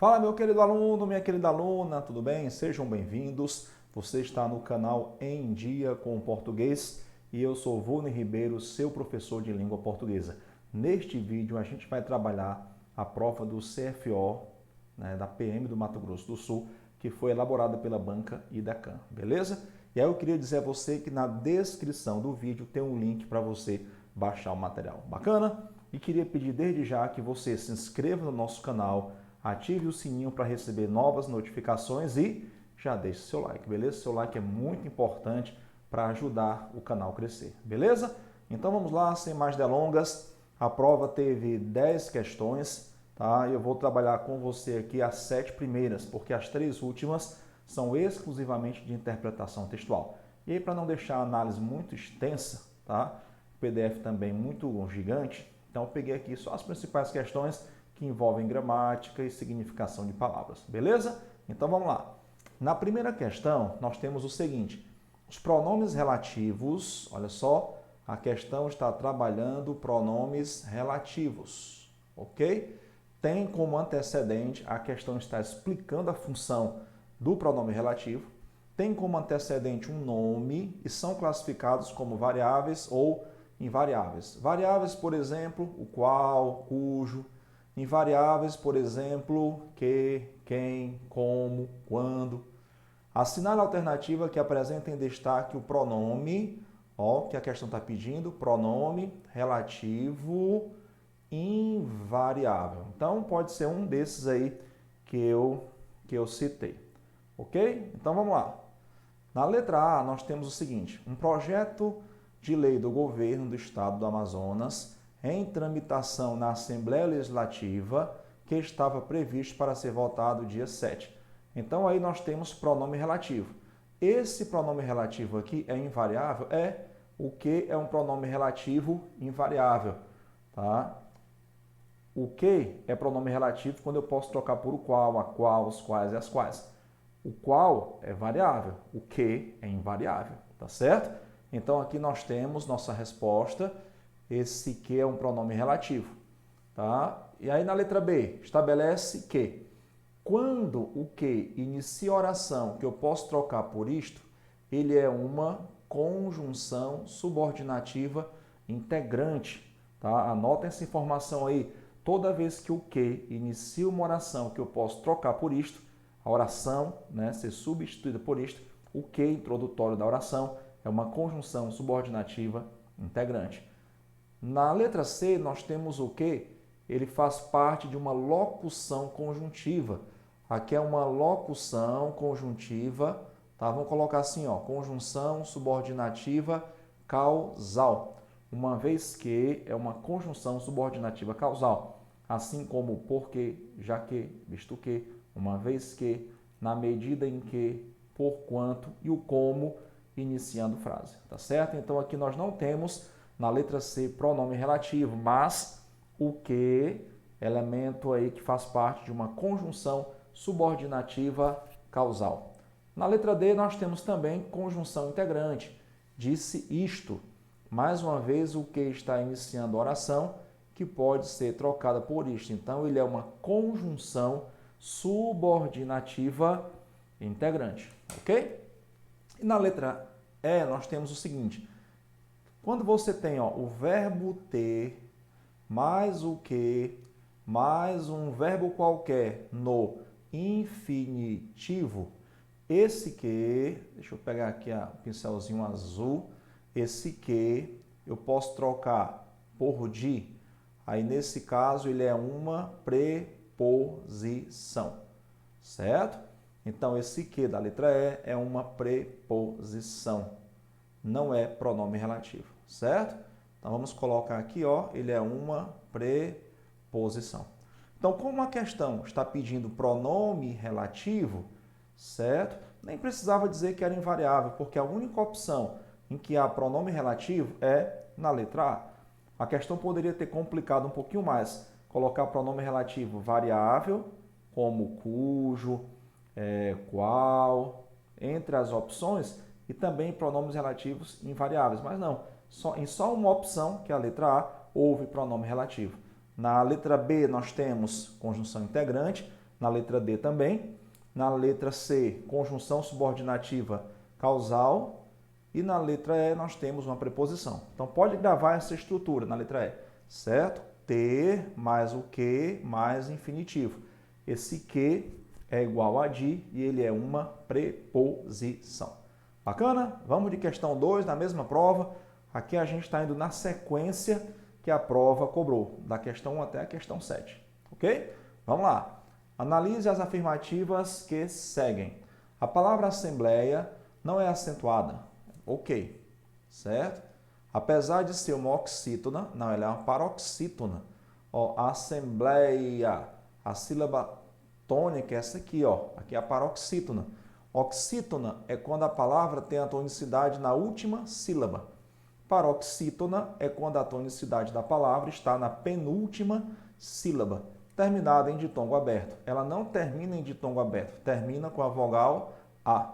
Fala, meu querido aluno, minha querida aluna, tudo bem? Sejam bem-vindos. Você está no canal Em Dia com o Português e eu sou Vônei Ribeiro, seu professor de língua portuguesa. Neste vídeo a gente vai trabalhar a prova do CFO, da PM do Mato Grosso do Sul, que foi elaborada pela Banca Idacan, beleza? E aí eu queria dizer a você que na descrição do vídeo tem um link para você baixar o material. Bacana? E queria pedir desde já que você se inscreva no nosso canal, ative o sininho para receber novas notificações e já deixe seu like, beleza? Seu like é muito importante para ajudar o canal a crescer, beleza? Então vamos lá, sem mais delongas. A prova teve 10 questões, tá? Eu vou trabalhar com você aqui as 7 primeiras, porque as 3 últimas são exclusivamente de interpretação textual. E aí, para não deixar a análise muito extensa, tá? O PDF também muito gigante, então eu peguei aqui só as principais questões que envolvem gramática e significação de palavras, beleza? Então vamos lá. Na primeira questão, nós temos o seguinte: os pronomes relativos, olha só, a questão está trabalhando pronomes relativos, ok? Tem como antecedente, a questão está explicando a função do pronome relativo, tem como antecedente um nome e são classificados como variáveis ou invariáveis. Variáveis, por exemplo, o qual, cujo. Invariáveis, por exemplo, que, quem, como, quando. Assinale a alternativa que apresenta em destaque o pronome, que a questão está pedindo, pronome relativo invariável. Então, pode ser um desses aí que eu citei. Ok? Então, vamos lá. Na letra A, nós temos o seguinte: um projeto de lei do governo do estado do Amazonas em tramitação na Assembleia Legislativa que estava previsto para ser votado dia 7. Então, aí nós temos pronome relativo. Esse pronome relativo aqui é invariável? É. O que é um pronome relativo invariável? Tá? O que é pronome relativo quando eu posso trocar por o qual, a qual, os quais e as quais. O qual é variável, o que é invariável, tá certo? Então, aqui nós temos nossa resposta. Esse que é um pronome relativo, tá? E aí na letra B, estabelece que quando o que inicia a oração, que eu posso trocar por isto, ele é uma conjunção subordinativa integrante, tá? Anota essa informação aí. Toda vez que o que inicia uma oração que eu posso trocar por isto, a oração, ser substituída por isto, o que introdutório da oração é uma conjunção subordinativa integrante. Na letra C, nós temos o que? Ele faz parte de uma locução conjuntiva. Aqui é uma locução conjuntiva, tá? Vamos colocar assim, conjunção subordinativa causal. Uma vez que é uma conjunção subordinativa causal, assim como porque, já que, visto que, uma vez que, na medida em que, porquanto e o como iniciando frase, tá certo? Então aqui nós não temos na letra C pronome relativo, mas o que, elemento aí que faz parte de uma conjunção subordinativa causal. Na letra D nós temos também conjunção integrante. Disse isto. Mais uma vez o que está iniciando a oração que pode ser trocada por isto. Então ele é uma conjunção subordinativa integrante, ok? E na letra E nós temos o seguinte: quando você tem o verbo ter mais o que, mais um verbo qualquer no infinitivo, esse que, deixa eu pegar aqui o pincelzinho azul, esse que eu posso trocar por de, aí nesse caso ele é uma preposição, certo? Então esse que da letra E é uma preposição, não é pronome relativo, certo? Então vamos colocar aqui, ele é uma preposição. Então, como a questão está pedindo pronome relativo, certo? Nem precisava dizer que era invariável, porque a única opção em que há pronome relativo é na letra A. A questão poderia ter complicado um pouquinho mais, colocar pronome relativo variável, como cujo, qual, entre as opções, e também pronomes relativos invariáveis, mas não. Em só uma opção, que é a letra A, houve pronome relativo. Na letra B nós temos conjunção integrante. Na letra D também. Na letra C, conjunção subordinativa causal. E na letra E nós temos uma preposição. Então pode gravar essa estrutura na letra E, certo? Ter mais o que mais infinitivo. Esse que é igual a de e ele é uma preposição. Bacana? Vamos de questão 2 na mesma prova. Aqui a gente está indo na sequência que a prova cobrou, da questão 1 até a questão 7. Ok? Vamos lá. Analise as afirmativas que seguem. A palavra assembleia não é acentuada. Ok, certo? Apesar de ser uma oxítona, não, ela é uma paroxítona. Ó, assembleia, a sílaba tônica é essa aqui, ó. Aqui é a paroxítona. Oxítona é quando a palavra tem a tonicidade na última sílaba. Paroxítona é quando a tonicidade da palavra está na penúltima sílaba, terminada em ditongo aberto. Ela não termina em ditongo aberto, termina com a vogal A.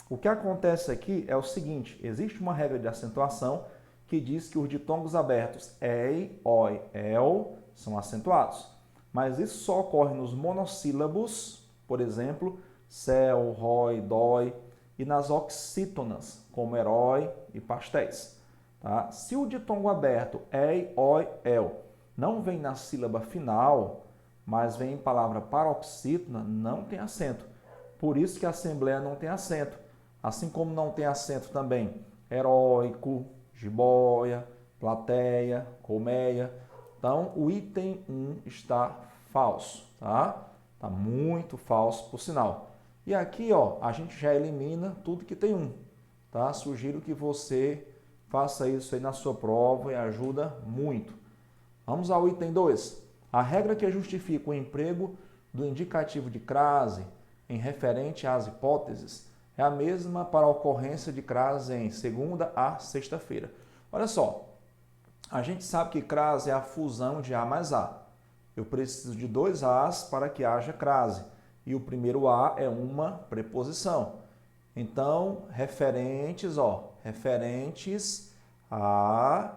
O que acontece aqui é o seguinte, existe uma regra de acentuação que diz que os ditongos abertos ei, oi, el são acentuados. Mas isso só ocorre nos monossílabos, por exemplo, céu, rói, dói, e nas oxítonas, como herói e pastéis. Tá? Se o ditongo aberto ei, oi, el não vem na sílaba final, mas vem em palavra paroxítona, não tem acento. Por isso que a assembleia não tem acento. Assim como não tem acento também heróico, jiboia, plateia, colmeia. Então, o item 1 está falso, tá? Está muito falso, por sinal. E aqui, ó, a gente já elimina tudo que tem 1, tá? Sugiro que você faça isso aí na sua prova e ajuda muito. Vamos ao item 2. A regra que justifica o emprego do indicativo de crase em referente às hipóteses é a mesma para a ocorrência de crase em segunda a sexta-feira. Olha só, a gente sabe que crase é a fusão de A mais A. Eu preciso de 2 As para que haja crase. E o primeiro A é uma preposição. Então, referentes, ó, referentes a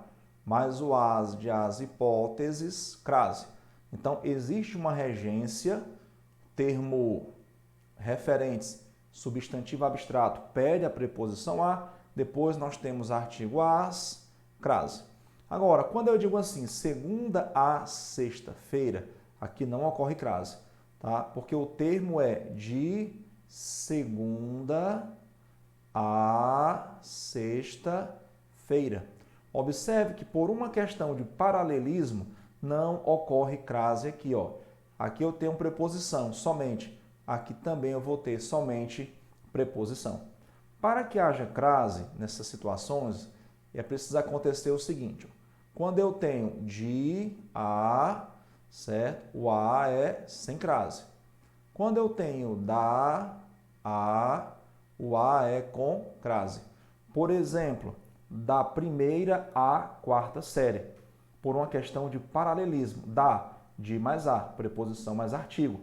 mais o as de as hipóteses, crase. Então, existe uma regência, termo referentes, substantivo abstrato, pede a preposição a, depois nós temos artigo as, crase. Agora, quando eu digo assim, segunda a sexta-feira, aqui não ocorre crase, tá? Porque o termo é de segunda a sexta-feira. Observe que por uma questão de paralelismo, não ocorre crase aqui, ó. Aqui eu tenho preposição, somente. Aqui também eu vou ter somente preposição. Para que haja crase nessas situações, é preciso acontecer o seguinte. Quando eu tenho de a, certo? O a é sem crase. Quando eu tenho da a, o a é com crase. Por exemplo, da primeira à quarta série, por uma questão de paralelismo. Da, de mais a, preposição mais artigo.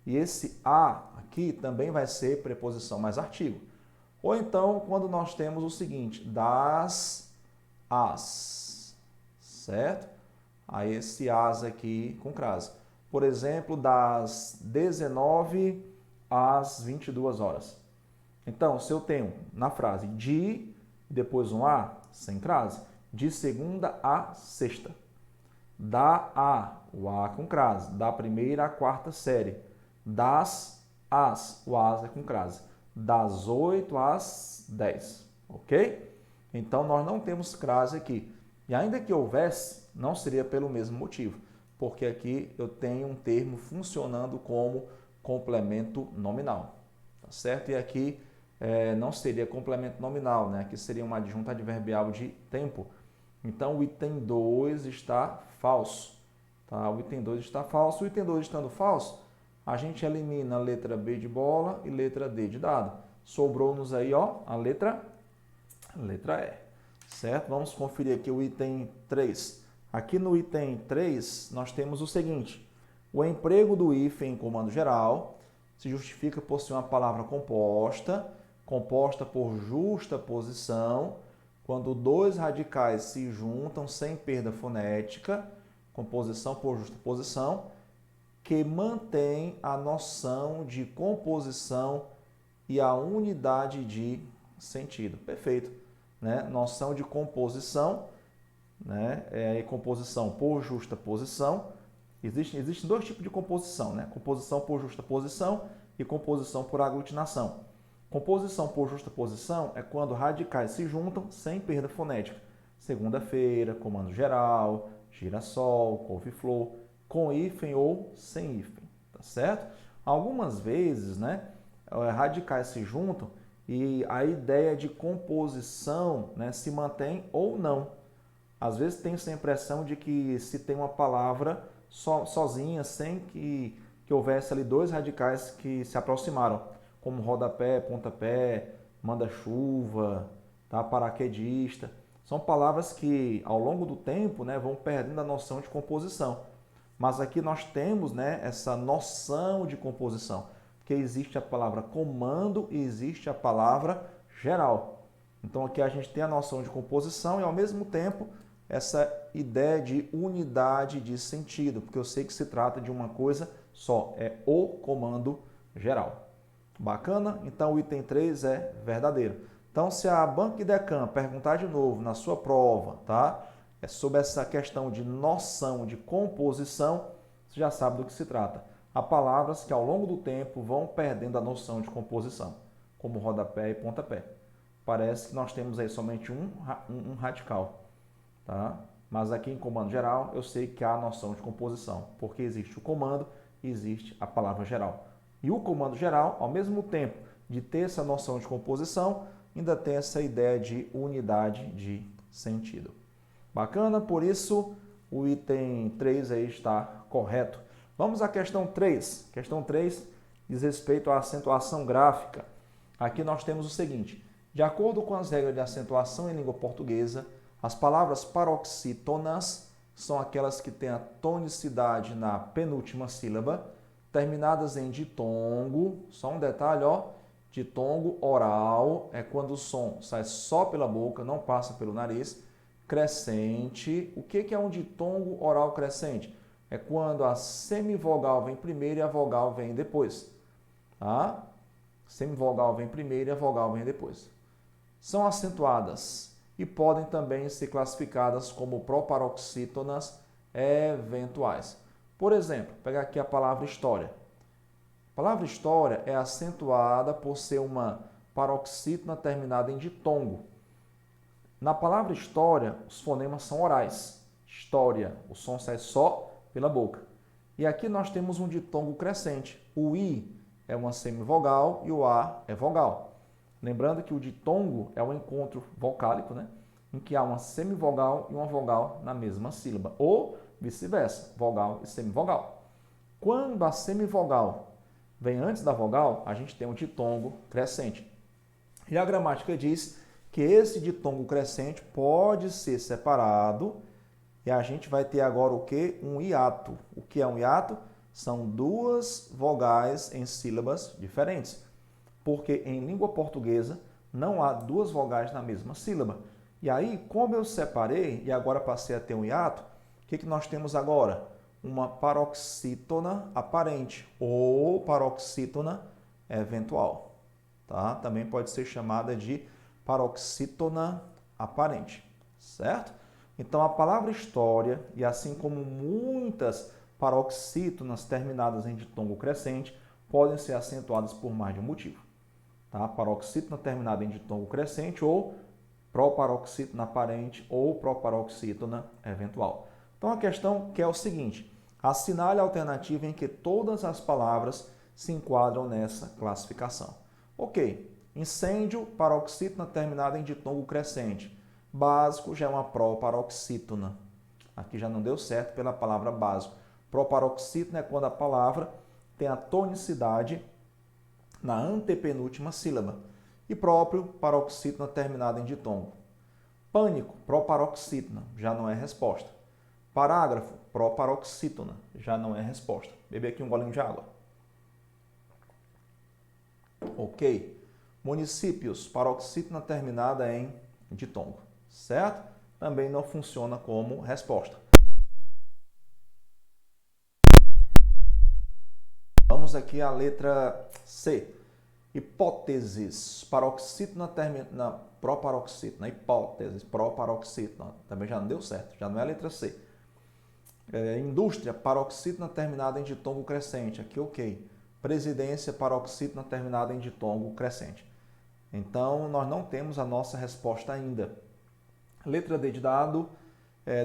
E esse a aqui também vai ser preposição mais artigo. Ou então, quando nós temos o seguinte, das as, certo? Aí esse as aqui com crase. Por exemplo, das 19 às 22 horas. Então, se eu tenho na frase de, depois um a, sem crase, de segunda a sexta. Da a, o a com crase. Da primeira à quarta série. Das as, o as é com crase. Das 8 às 10, ok? Então, nós não temos crase aqui. E ainda que houvesse, não seria pelo mesmo motivo, porque aqui eu tenho um termo funcionando como complemento nominal, tá certo? E aqui não seria complemento nominal, né? Aqui seria uma adjunta adverbial de tempo. Então, o item 2 está falso, tá? O item 2 está falso. O item 2 estando falso, a gente elimina a letra B de bola e letra D de dado. Sobrou-nos aí, ó, a letra E, certo? Vamos conferir aqui o item 3. Aqui no item 3, nós temos o seguinte. O emprego do hífen em comando geral se justifica por ser uma palavra composta por justa posição, quando dois radicais se juntam sem perda fonética, composição por justa posição, que mantém a noção de composição e a unidade de sentido. Perfeito. Né? Noção de composição, né? Composição por justaposição. Existem dois tipos de composição, né? Composição por justaposição e composição por aglutinação. Composição por justaposição é quando radicais se juntam sem perda fonética. Segunda-feira, comando geral, girassol, couve-flor, com hífen ou sem hífen, tá certo? Algumas vezes, né, radicais se juntam e a ideia de composição, né, se mantém ou não. Às vezes tem essa impressão de que se tem uma palavra sozinha, sem que houvesse ali dois radicais que se aproximaram, como rodapé, pontapé, manda-chuva, tá? Paraquedista. São palavras que, ao longo do tempo, né, vão perdendo a noção de composição. Mas aqui nós temos, né, essa noção de composição, porque existe a palavra comando e existe a palavra geral. Então aqui a gente tem a noção de composição e, ao mesmo tempo, essa ideia de unidade de sentido, porque eu sei que se trata de uma coisa só, é o comando geral. Bacana? Então o item 3 é verdadeiro. Então, se a Banco-Idecam perguntar de novo na sua prova, tá? É sobre essa questão de noção de composição, você já sabe do que se trata. Há palavras que ao longo do tempo vão perdendo a noção de composição, como rodapé e pontapé. Parece que nós temos aí somente um radical, tá? Mas aqui em comando geral eu sei que há a noção de composição, porque existe o comando e existe a palavra geral. E o comando geral, ao mesmo tempo de ter essa noção de composição, ainda tem essa ideia de unidade de sentido. Bacana? Por isso, o item 3 aí está correto. Vamos à questão 3. Questão 3 diz respeito à acentuação gráfica. Aqui nós temos o seguinte: de acordo com as regras de acentuação em língua portuguesa, as palavras paroxítonas são aquelas que têm a tonicidade na penúltima sílaba, terminadas em ditongo. Só um detalhe, ó, ditongo oral é quando o som sai só pela boca, não passa pelo nariz. Crescente, o que é um ditongo oral crescente? É quando a semivogal vem primeiro e a vogal vem depois. Tá? Semivogal vem primeiro e a vogal vem depois. São acentuadas e podem também ser classificadas como proparoxítonas eventuais. Por exemplo, pegar aqui a palavra história. A palavra história é acentuada por ser uma paroxítona terminada em ditongo. Na palavra história, os fonemas são orais. História, o som sai só pela boca. E aqui nós temos um ditongo crescente. O I é uma semivogal e o A é vogal. Lembrando que o ditongo é um encontro vocálico, né, em que há uma semivogal e uma vogal na mesma sílaba, ou vice-versa, vogal e semivogal. Quando a semivogal vem antes da vogal, a gente tem um ditongo crescente. E a gramática diz que esse ditongo crescente pode ser separado e a gente vai ter agora o quê? Um hiato. O que é um hiato? São duas vogais em sílabas diferentes, porque em língua portuguesa não há duas vogais na mesma sílaba. E aí, como eu separei e agora passei a ter um hiato, o que nós temos agora? Uma paroxítona aparente ou paroxítona eventual. Tá? Também pode ser chamada de paroxítona aparente, certo? Então, a palavra história, e assim como muitas paroxítonas terminadas em ditongo crescente, podem ser acentuadas por mais de um motivo. Tá? Paroxítona terminada em ditongo crescente ou proparoxítona aparente ou proparoxítona eventual. Então, a questão que é o seguinte: assinale a alternativa em que todas as palavras se enquadram nessa classificação. Ok, incêndio, paroxítona terminada em ditongo crescente. Básico já é uma proparoxítona. Aqui já não deu certo pela palavra básico. Proparoxítona é quando a palavra tem a tonicidade na antepenúltima sílaba. E próprio, paroxítona terminada em ditongo. Pânico, proparoxítona, já não é resposta. Parágrafo, proparoxítona, já não é resposta. Bebe aqui um golinho de água. Ok. Municípios, paroxítona terminada em ditongo, certo? Também não funciona como resposta. Vamos aqui à letra C. Hipóteses. Paroxítona termina proparoxítona. Hipóteses, proparoxítona. Também já não deu certo, já não é a letra C. Indústria, paroxítona terminada em ditongo crescente. Aqui, ok. Presidência, paroxítona terminada em ditongo crescente. Então, nós não temos a nossa resposta ainda. Letra D de dado,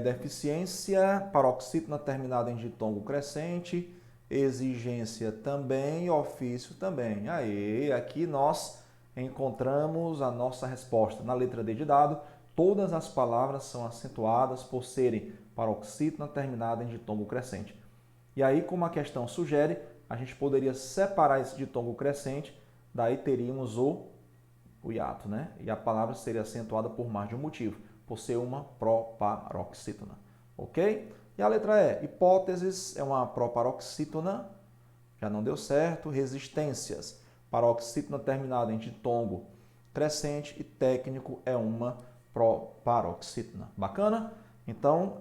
deficiência, paroxítona terminada em ditongo crescente. Exigência também, ofício também. Aí, aqui nós encontramos a nossa resposta. Na letra D de dado, todas as palavras são acentuadas por serem paroxítona terminada em ditongo crescente. E aí, como a questão sugere, a gente poderia separar esse ditongo crescente, daí teríamos o hiato, né? E a palavra seria acentuada por mais de um motivo, por ser uma proparoxítona. Ok? E a letra E, hipóteses é uma proparoxítona, já não deu certo. Resistências, paroxítona terminada em ditongo crescente, e técnico é uma proparoxítona. Bacana? Então,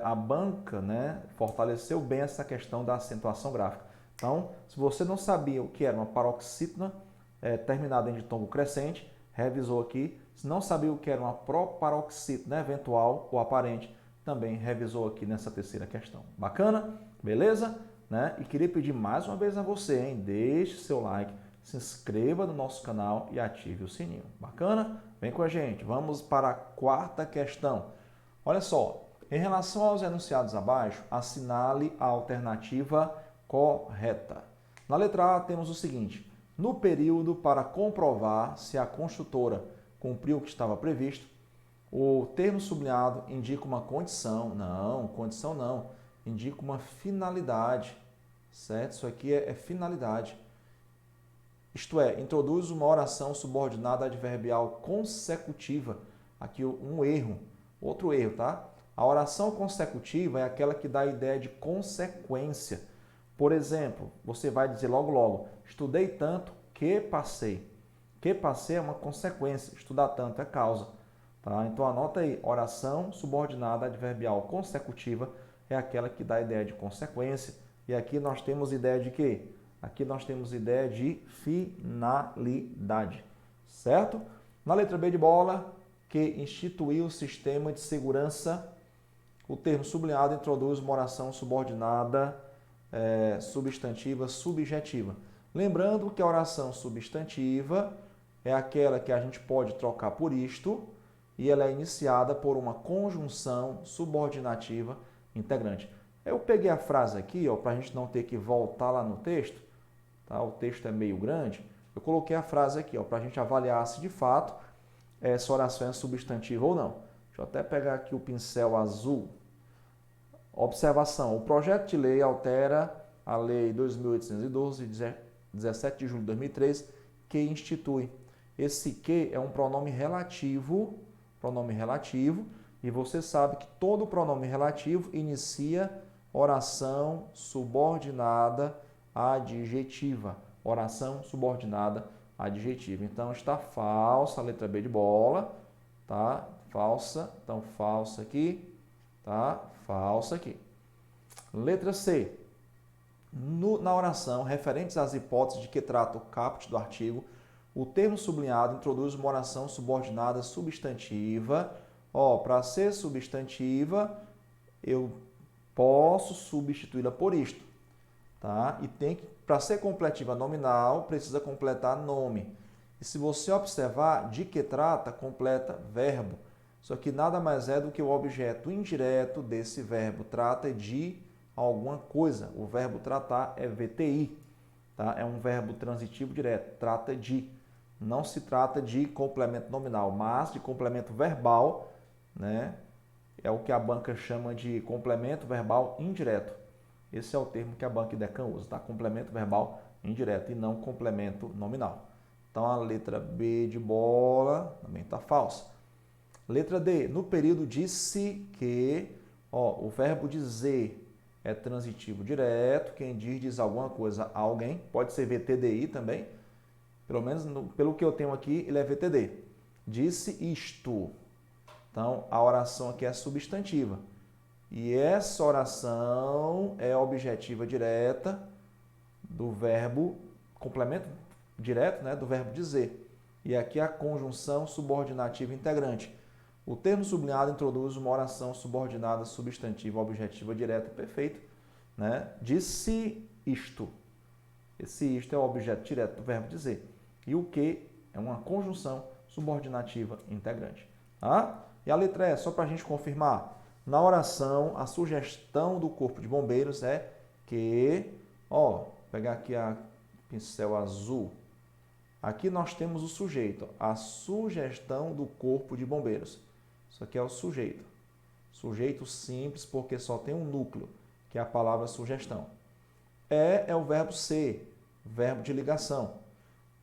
a banca, né, fortaleceu bem essa questão da acentuação gráfica. Então, se você não sabia o que era uma paroxítona terminada em ditongo crescente, revisou aqui. Se não sabia o que era uma proparoxítona eventual ou aparente, também revisou aqui nessa terceira questão. Bacana? Beleza? Né? E queria pedir mais uma vez a você, hein? Deixe seu like, se inscreva no nosso canal e ative o sininho. Bacana? Vem com a gente. Vamos para a quarta questão. Olha só, em relação aos enunciados abaixo, assinale a alternativa correta. Na letra A temos o seguinte: no período para comprovar se a construtora cumpriu o que estava previsto, o termo sublinhado indica uma condição. Não, condição não. Indica uma finalidade, certo? Isso aqui é finalidade. Isto é, introduz uma oração subordinada adverbial consecutiva. Aqui um erro, outro erro, tá? A oração consecutiva é aquela que dá a ideia de consequência. Por exemplo, você vai dizer logo, estudei tanto que passei. Que passei é uma consequência, estudar tanto é causa. Tá? Então, anota aí, oração subordinada adverbial consecutiva é aquela que dá a ideia de consequência. E aqui nós temos ideia de quê? Aqui nós temos ideia de finalidade, certo? Na letra B de bola, que instituiu o sistema de segurança, o termo sublinhado introduz uma oração subordinada, substantiva, subjetiva. Lembrando que a oração substantiva é aquela que a gente pode trocar por isto, e ela é iniciada por uma conjunção subordinativa integrante. Eu peguei a frase aqui, para a gente não ter que voltar lá no texto, tá? O texto é meio grande, eu coloquei a frase aqui, para a gente avaliar se de fato essa oração é substantiva ou não. Deixa eu até pegar aqui o pincel azul. Observação: o projeto de lei altera a Lei 2.812, de 17 de julho de 2003, que institui. Esse que é um pronome relativo, e você sabe que todo pronome relativo inicia oração subordinada adjetiva. Oração subordinada adjetiva. Então, está falsa a letra B de bola, tá? Falsa, então falsa aqui, tá? Falsa aqui. Letra C. Na oração, referentes às hipóteses de que trata o caput do artigo, o termo sublinhado introduz uma oração subordinada substantiva. Para ser substantiva, eu posso substituí-la por isto, tá? E para ser completiva nominal, precisa completar nome. E se você observar, de que trata, completa verbo. Isso aqui nada mais é do que o objeto indireto desse verbo. Trata de alguma coisa. O verbo tratar é VTI, tá? É um verbo transitivo direto. Trata de. Não se trata de complemento nominal, mas de complemento verbal, né? É o que a banca chama de complemento verbal indireto. Esse é o termo que a banca IDECAM usa, tá? Complemento verbal indireto e não complemento nominal. Então, a letra B de bola também está falsa. Letra D. No período disse que, o verbo dizer é transitivo direto. Quem diz alguma coisa a alguém. Pode ser VTDI também. Pelo menos, pelo que eu tenho aqui, ele é VTD. Disse isto. Então, a oração aqui é substantiva. E essa oração é objetiva direta, do verbo, complemento direto, né, do verbo dizer. E aqui a conjunção subordinativa integrante. O termo sublinhado introduz uma oração subordinada substantiva objetiva direta, perfeito, né? Disse isto. Esse isto é o objeto direto do verbo dizer. E o que é uma conjunção subordinativa integrante. Tá? E a letra E, só para a gente confirmar. Na oração, a sugestão do corpo de bombeiros é que, vou pegar aqui a pincel azul. Aqui nós temos o sujeito, a sugestão do corpo de bombeiros. Isso aqui é o sujeito. Sujeito simples porque só tem um núcleo, que é a palavra sugestão. É o verbo ser, verbo de ligação.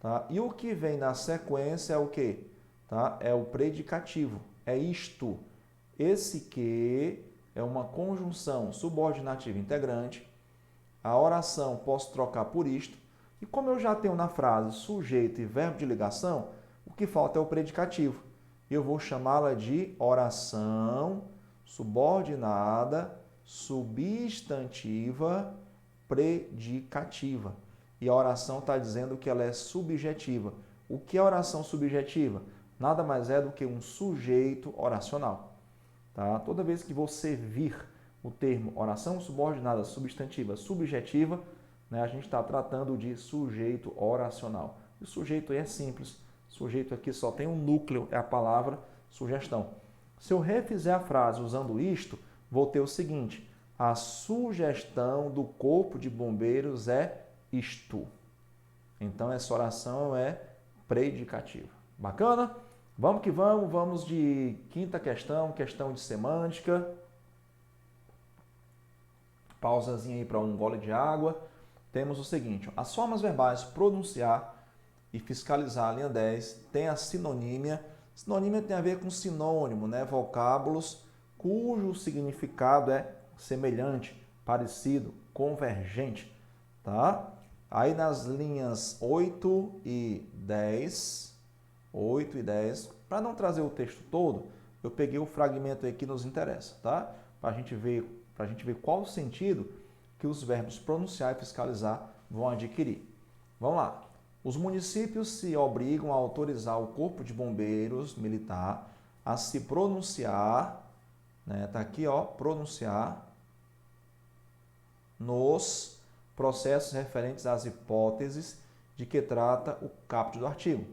Tá? E o que vem na sequência é o quê? Tá? É o predicativo, é isto. Esse que é uma conjunção subordinativa integrante. A oração posso trocar por isto. E como eu já tenho na frase sujeito e verbo de ligação, o que falta é o predicativo. Eu vou chamá-la de oração subordinada substantiva predicativa. E a oração está dizendo que ela é subjetiva. O que é oração subjetiva? Nada mais é do que um sujeito oracional. Tá? Toda vez que você vir o termo oração subordinada substantiva subjetiva, né, a gente está tratando de sujeito oracional. E o sujeito aí é simples. O sujeito aqui só tem um núcleo, é a palavra sugestão. Se eu refizer a frase usando isto, vou ter o seguinte: a sugestão do corpo de bombeiros é isto. Então, essa oração é predicativa. Bacana? Vamos que vamos. Vamos de quinta questão, questão de semântica. Pausazinha aí para um gole de água. Temos o seguinte: as formas verbais pronunciar e fiscalizar, linha 10, tem a sinonímia. Sinonímia tem a ver com sinônimo, né? Vocábulos cujo significado é semelhante, parecido, convergente, tá? Aí nas linhas 8 e 10, para não trazer o texto todo, eu peguei o fragmento aí que nos interessa, tá? Para a gente ver qual o sentido que os verbos pronunciar e fiscalizar vão adquirir. Vamos lá. Os municípios se obrigam a autorizar o Corpo de Bombeiros Militar a se pronunciar, né? Tá aqui, pronunciar nos processos referentes às hipóteses de que trata o caput do artigo.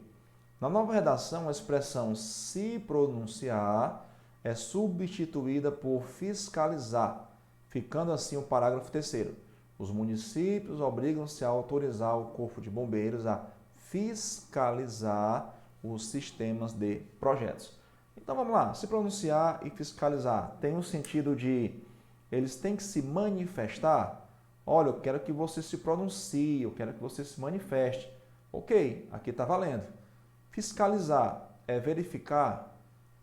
Na nova redação, a expressão se pronunciar é substituída por fiscalizar, ficando assim o parágrafo 3º. Os municípios obrigam-se a autorizar o Corpo de Bombeiros a fiscalizar os sistemas de projetos. Então vamos lá, se pronunciar e fiscalizar tem o sentido de eles têm que se manifestar. Olha, eu quero que você se pronuncie, eu quero que você se manifeste. Ok, aqui está valendo. Fiscalizar é verificar.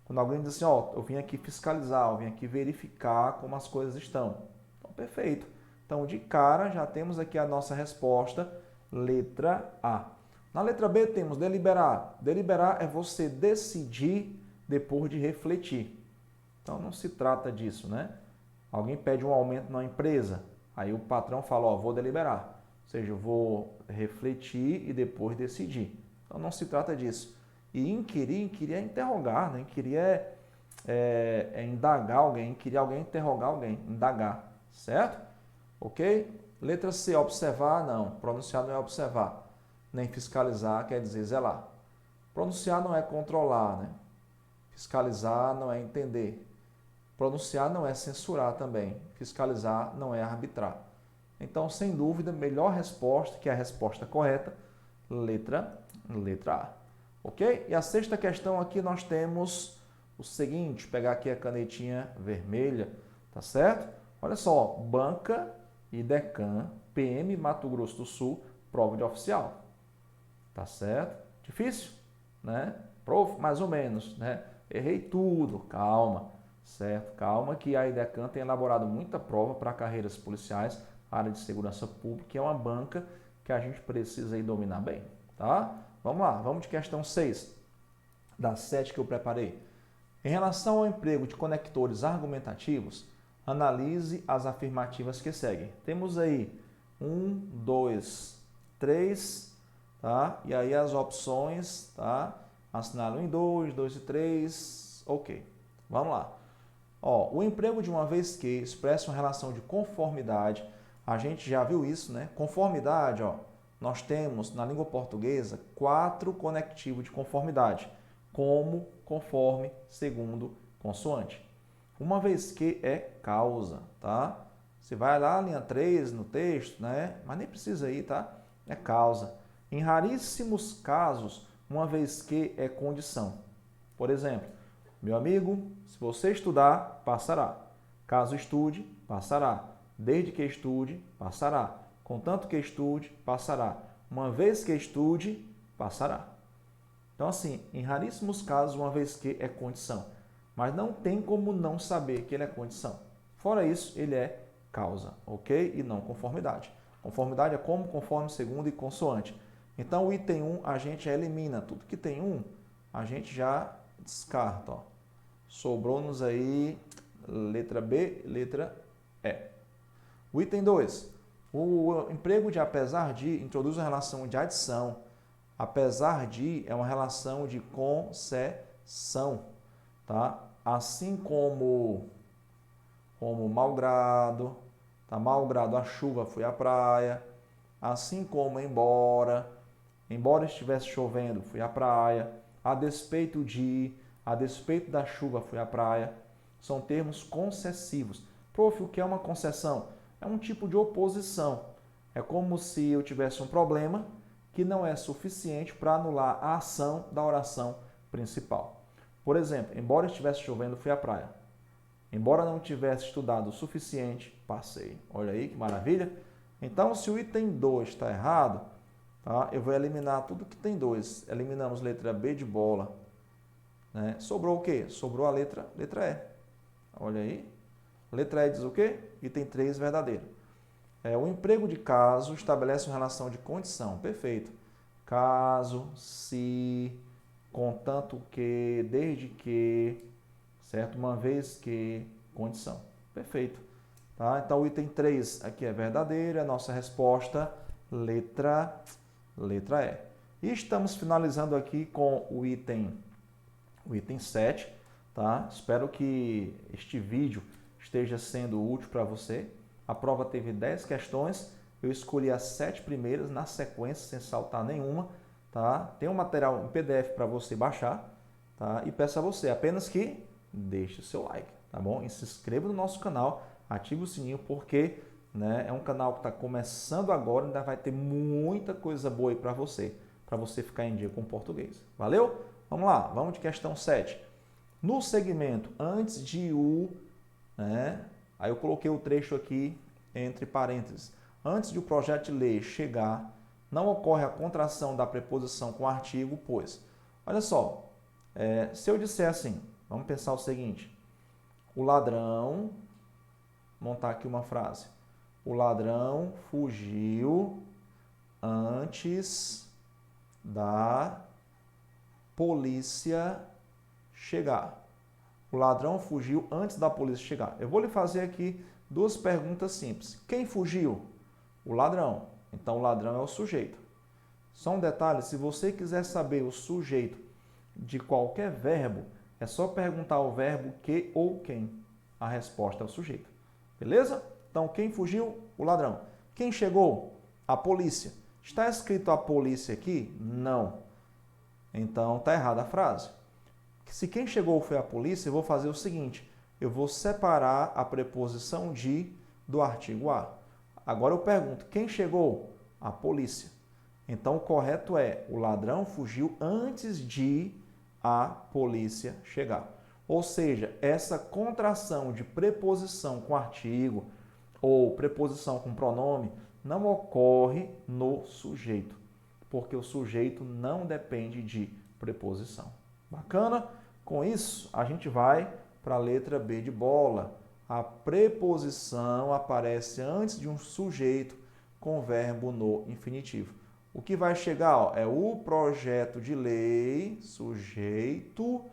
Quando alguém diz assim, eu vim aqui fiscalizar, eu vim aqui verificar como as coisas estão. Então, perfeito. Então, de cara, já temos aqui a nossa resposta, letra A. Na letra B, temos deliberar. Deliberar é você decidir depois de refletir. Então, não se trata disso, né? Alguém pede um aumento na empresa, aí o patrão fala, vou deliberar. Ou seja, eu vou refletir e depois decidir. Então, não se trata disso. E inquirir é interrogar, né? Inquirir é indagar alguém, inquirir alguém, interrogar alguém, indagar, certo? Ok? Letra C, observar, não. Pronunciar não é observar. Nem fiscalizar quer dizer zelar. Pronunciar não é controlar, né? Fiscalizar não é entender. Pronunciar não é censurar também. Fiscalizar não é arbitrar. Então, sem dúvida, melhor resposta, que é a resposta correta, letra A. Ok? E a sexta questão aqui nós temos o seguinte, pegar aqui a canetinha vermelha, tá certo? Olha só, banca e Decam, PM Mato Grosso do Sul, prova de oficial. Tá certo? Difícil, né? Prof, mais ou menos, né? Errei tudo, calma, certo? Calma que a IDECAM tem elaborado muita prova para carreiras policiais, área de segurança pública, que é uma banca que a gente precisa aí dominar bem, tá? Vamos lá, vamos de questão 6, das 7 que eu preparei. Em relação ao emprego de conectores argumentativos, analise as afirmativas que seguem. Temos aí 1, 2, 3, tá? E aí as opções, tá? Assinale 1 e 2, 2 e 3, ok. Vamos lá. Ó, o emprego de uma vez que expressa uma relação de conformidade, a gente já viu isso, né? Conformidade, ó, nós temos na língua portuguesa 4 conectivos de conformidade, como, conforme, segundo, consoante. Uma vez que é causa, tá? Você vai lá, linha 3 no texto, né? Mas nem precisa ir, tá? É causa. Em raríssimos casos, uma vez que é condição. Por exemplo, meu amigo, se você estudar, passará. Caso estude, passará. Desde que estude, passará. Contanto que estude, passará. Uma vez que estude, passará. Então, assim, em raríssimos casos, uma vez que é condição. Mas não tem como não saber que ele é condição. Fora isso, ele é causa, ok? E não conformidade. Conformidade é como, conforme, segundo e consoante. Então, o item 1 a gente elimina. Tudo que tem 1, a gente já descarta, ó. Sobrou-nos aí letra B, letra E. O item 2. O emprego de apesar de introduz uma relação de adição. Apesar de é uma relação de concessão, tá? Assim como malgrado, tá? Malgrado a chuva foi à praia. Assim como embora estivesse chovendo, fui à praia. A despeito da chuva, fui à praia. São termos concessivos. Prof, o que é uma concessão? É um tipo de oposição. É como se eu tivesse um problema que não é suficiente para anular a ação da oração principal. Por exemplo, embora estivesse chovendo, fui à praia. Embora não tivesse estudado o suficiente, passei. Olha aí que maravilha. Então, se o item 2 está errado, tá? Eu vou eliminar tudo que tem 2. Eliminamos letra B de bola. Né? Sobrou o quê? Sobrou a letra E. Olha aí. Letra E diz o quê? Item 3, verdadeiro. O emprego de caso estabelece uma relação de condição. Perfeito. Caso, se, contanto que, desde que, certo? Uma vez que, condição. Perfeito. Tá? Então, o item 3 aqui é verdadeiro. A nossa resposta, letra E. E estamos finalizando aqui com o item 7. Tá? Espero que este vídeo esteja sendo útil para você. A prova teve 10 questões, eu escolhi as 7 primeiras na sequência, sem saltar nenhuma. Tá? Tem um material em PDF para você baixar. Tá? E peço a você apenas que deixe o seu like, tá bom? E se inscreva no nosso canal, ative o sininho, porque, né, é um canal que está começando agora, ainda vai ter muita coisa boa aí para você ficar em dia com o português. Valeu? Vamos lá, vamos de questão 7. No segmento antes de o, né, aí eu coloquei o trecho aqui entre parênteses. Antes de o projeto de lei chegar, não ocorre a contração da preposição com artigo, pois. Olha só, se eu disser assim, vamos pensar o seguinte. O ladrão, montar aqui uma frase. O ladrão fugiu antes da polícia chegar. O ladrão fugiu antes da polícia chegar. Eu vou lhe fazer aqui 2 perguntas simples. Quem fugiu? O ladrão. Então, o ladrão é o sujeito. Só um detalhe, se você quiser saber o sujeito de qualquer verbo, é só perguntar o verbo que ou quem. A resposta é o sujeito. Beleza? Então, quem fugiu? O ladrão. Quem chegou? A polícia. Está escrito a polícia aqui? Não. Então, está errada a frase. Se quem chegou foi a polícia, eu vou fazer o seguinte. Eu vou separar a preposição de do artigo a. Agora eu pergunto, quem chegou? A polícia. Então, o correto é, o ladrão fugiu antes de a polícia chegar. Ou seja, essa contração de preposição com artigo ou preposição com pronome não ocorre no sujeito, porque o sujeito não depende de preposição. Bacana? Com isso, a gente vai para a letra B de bola. A preposição aparece antes de um sujeito com verbo no infinitivo. O que vai chegar, ó, é o projeto de lei, sujeito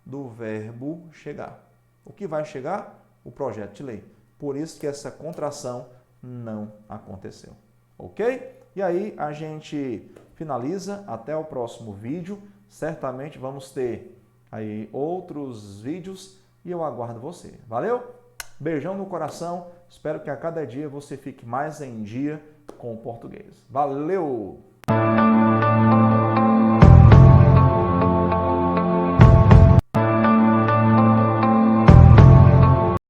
do verbo chegar. O que vai chegar? O projeto de lei. Por isso que essa contração não aconteceu. ok? E aí a gente finaliza, até o próximo vídeo, certamente vamos ter aí outros vídeos e eu aguardo você. Valeu? Beijão no coração, espero que a cada dia você fique mais em dia com o português. Valeu!